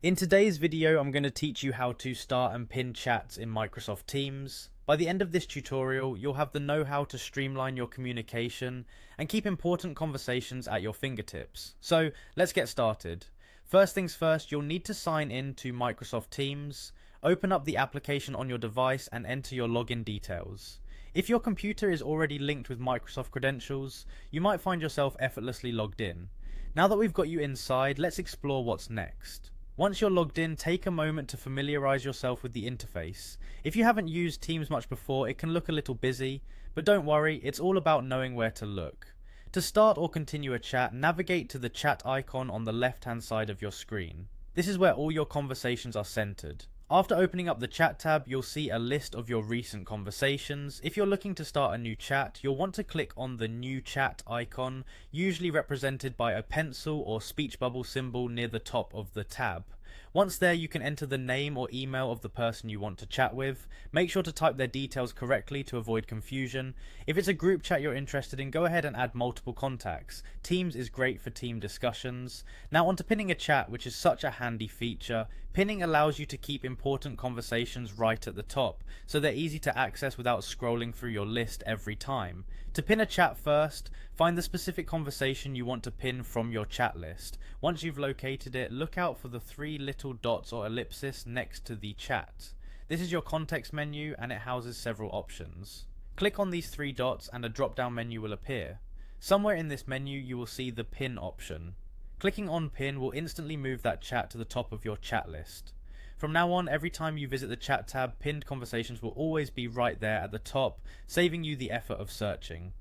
In today's video, I'm going to teach you how to start and pin chats in Microsoft Teams. By the end of this tutorial, you'll have the know-how to streamline your communication and keep important conversations at your fingertips. So let's get started. First things first, you'll need to sign in to Microsoft Teams, open up the application on your device and enter your login details. If your computer is already linked with Microsoft credentials, you might find yourself effortlessly logged in. Now that we've got you inside, let's explore what's next. Once you're logged in, take a moment to familiarize yourself with the interface. If you haven't used Teams much before, it can look a little busy, but don't worry, it's all about knowing where to look. To start or continue a chat, navigate to the chat icon on the left-hand side of your screen. This is where all your conversations are centered. After opening up the chat tab, you'll see a list of your recent conversations. If you're looking to start a new chat, you'll want to click on the new chat icon, usually represented by a pencil or speech bubble symbol near the top of the tab. Once there, you can enter the name or email of the person you want to chat with. Make sure to type their details correctly to avoid confusion. If it's a group chat you're interested in, go ahead and add multiple contacts. Teams is great for team discussions. Now onto pinning a chat, which is such a handy feature. Pinning allows you to keep important conversations right at the top, so they're easy to access without scrolling through your list every time. To pin a chat first, find the specific conversation you want to pin from your chat list. Once you've located it, look out for the three little dots or ellipsis next to the chat. This is your context menu and it houses several options. Click on these three dots and a drop-down menu will appear. Somewhere in this menu you will see the pin option. Clicking on pin will instantly move that chat to the top of your chat list. From now on, every time you visit the chat tab, pinned conversations will always be right there at the top, saving you the effort of searching.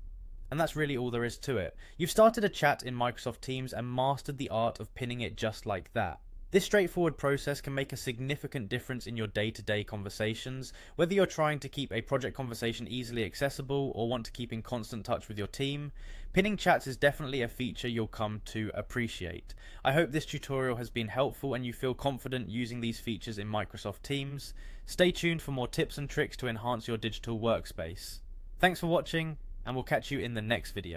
And that's really all there is to it. You've started a chat in Microsoft Teams and mastered the art of pinning it just like that. This straightforward process can make a significant difference in your day-to-day conversations, whether you're trying to keep a project conversation easily accessible or want to keep in constant touch with your team. Pinning chats is definitely a feature you'll come to appreciate. I hope this tutorial has been helpful and you feel confident using these features in Microsoft Teams. Stay tuned for more tips and tricks to enhance your digital workspace. Thanks for watching, and we'll catch you in the next video.